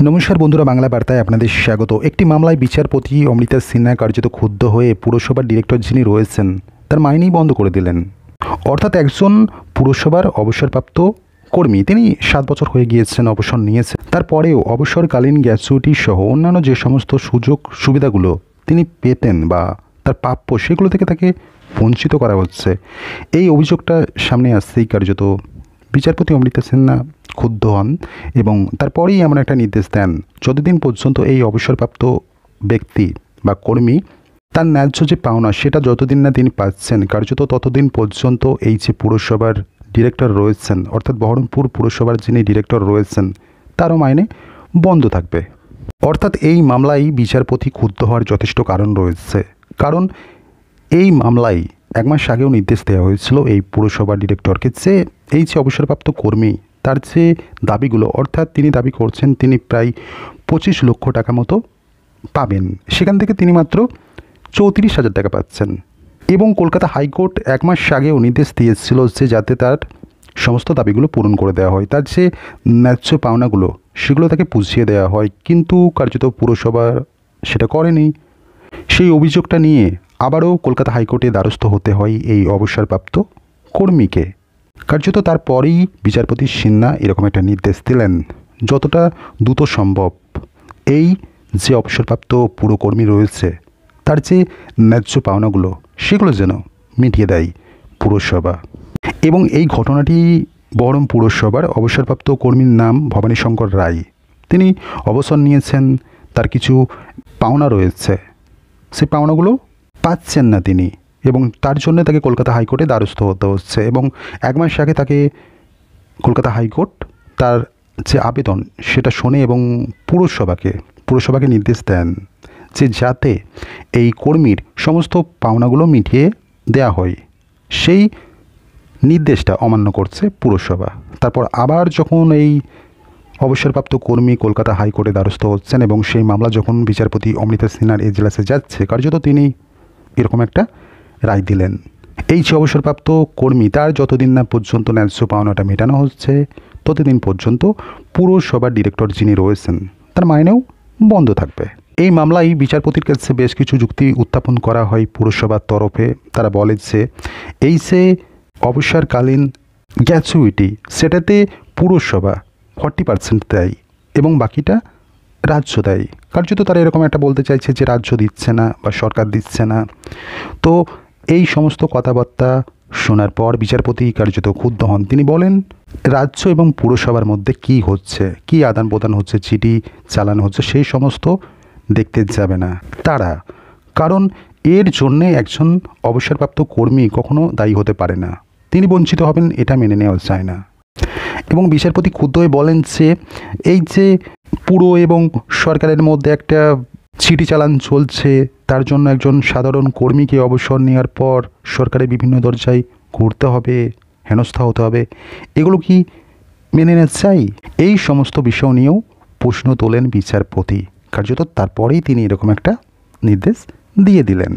নমস্কার বন্ধুরা, বাংলা বার্তায় আপনাদের স্বাগত। একটি মামলায় বিচারপতি অমৃতা সিনহা কার্যত ক্ষুব্ধ হয়ে পুরসভার ডিরেক্টর যিনি রয়েছেন তার মাইনেই বন্ধ করে দিলেন। অর্থাৎ একজন পুরসভার অবসরপ্রাপ্ত কর্মী, তিনি 7 বছর হয়ে গিয়েছেন, অবসর নিয়েছেন। তারপরেও অবসরকালীন গ্র্যাচুইটি সহ অন্যান্য যে সমস্ত সুযোগ সুবিধাগুলো তিনি পেতেন বা তার প্রাপ্য, সেগুলো থেকে তাকে বঞ্চিত করা হচ্ছে। এই অভিযোগটা সামনে আসতেই কার্যত বিচারপতি অমৃতা সিনহা ক্ষুব্ধ হন এবং তারপরেই এমন একটা নির্দেশ দেন, যতদিন পর্যন্ত এই অবসরপ্রাপ্ত ব্যক্তি বা কর্মী তার ন্যায্য যে পাওনা সেটা যতদিন না তিনি পাচ্ছেন, কার্যত ততদিন পর্যন্ত এই যে পুরসভার ডিরেক্টর রয়েছেন, অর্থাৎ বহরমপুর পুরসভার যিনি ডিরেক্টর রয়েছেন, তারও মাইনে বন্ধ থাকবে। অর্থাৎ এই মামলায় বিচারপতি ক্ষুব্ধ হওয়ার যথেষ্ট কারণ রয়েছে। কারণ এই মামলায় 1 মাস আগেও নির্দেশ দেওয়া হয়েছিল এই পুরসভার ডিরেক্টরকে যে এই যে অবসরপ্রাপ্ত কর্মী তার যে দাবিগুলো, অর্থাৎ তিনি দাবি করছেন তিনি প্রায় 25 লক্ষ টাকা মতো পাবেন, সেখান থেকে তিনি মাত্র 34,000 টাকা পাচ্ছেন। এবং কলকাতা হাইকোর্ট 1 মাস আগেও নির্দেশ দিয়েছিল যে যাতে তার সমস্ত দাবিগুলো পূরণ করে দেওয়া হয়, তার যে ন্যায্য পাওনাগুলো সেগুলো তাকে বুঝিয়ে দেওয়া হয়, কিন্তু কার্যত পুরসভা সেটা করেনি। সেই অভিযোগটা নিয়ে আবারও কলকাতা হাইকোর্টে দ্বারস্থ হতে হয় এই অবসরপ্রাপ্ত কর্মীকে। কার্যত তারপরেই বিচারপতি সিনহা এরকম একটা নির্দেশ দিলেন, যতটা দ্রুত সম্ভব এই যে অবসরপ্রাপ্ত পুরকর্মী রয়েছে তার যে ন্যায্য পাওনাগুলো সেগুলো যেন মিটিয়ে দেয় পুরসভা। এবং এই ঘটনাটি বহরম পুরসভার অবসরপ্রাপ্ত কর্মীর নাম ভবানী শঙ্কর রায়। তিনি অবসর নিয়েছেন, তার কিছু পাওনা রয়েছে, সেই পাওনাগুলো পাচ্ছেন না তিনি, এবং তার জন্য তাকে কলকাতা হাইকোর্টে দ্বারস্থ হতে হচ্ছে। এবং 1 মাস আগে তাকে কলকাতা হাইকোর্ট তার যে আবেদন সেটা শোনে এবং পুরসভাকে নির্দেশ দেন যে যাতে এই কর্মীর সমস্ত পাওনাগুলো মিটিয়ে দেয়া হয়। সেই নির্দেশটা অমান্য করছে পুরসভা। তারপর আবার যখন এই অবসরপ্রাপ্ত কর্মী কলকাতা হাইকোর্টে দ্বারস্থ হচ্ছেন এবং সেই মামলা যখন বিচারপতি অমৃতা সিনহার এজলাসে যাচ্ছে, কার্যত তিনি এরকম একটা রায় দিলেন, এই যে অবসরপ্রাপ্ত কর্মী তার যতদিন না পর্যন্ত ন্যায্য পাওনাটা মেটানো হচ্ছে ততদিন পর্যন্ত পুরসভার ডিরেক্টর যিনি রয়েছেন তার মাইনেও বন্ধ থাকবে। এই মামলায় বিচারপতির কাছে বেশ কিছু যুক্তি উত্থাপন করা হয় পুরসভার তরফে। তারা বলে যে এই যে অবসরকালীন গ্র্যাচুইটি সেটাতে পুরসভা 40% দেয় এবং বাকিটা রাজ্য দেয়। কার্যত তারা এরকম একটা বলতে চাইছে যে রাজ্য দিচ্ছে না বা সরকার দিচ্ছে না। তো এই সমস্ত কথাবার্তা শোনার পর বিচারপতি কার্যত ক্ষুব্ধ হন। তিনি বলেন, রাজ্য এবং পুরসভার মধ্যে কি হচ্ছে, কি আদান প্রদান হচ্ছে, চিঠি চালানো হচ্ছে, সেই সমস্ত দেখতে যাবে না তারা। কারণ এর জন্যে একজন অবসরপ্রাপ্ত কর্মী কখনো দায়ী হতে পারে না, তিনি বঞ্চিত হবেন, এটা মেনে নেওয়া যায় না। এবং বিচারপতি ক্ষুব্ধ হয়ে বলেন যে এই যে পুর এবং সরকারের মধ্যে একটা চিঠি চালান চলছে, তার জন্য একজন সাধারণ কর্মীকে অবসর নেওয়ার পর সরকারের বিভিন্ন দরজায় ঘুরতে হবে, হেনস্থা হতে হবে, এগুলো কি মেনে নেওয়া চাই? এই সমস্ত বিষয় নিয়েও প্রশ্ন তোলেন বিচারপতি। কার্যত তারপরেই তিনি এরকম একটা নির্দেশ দিয়ে দিলেন।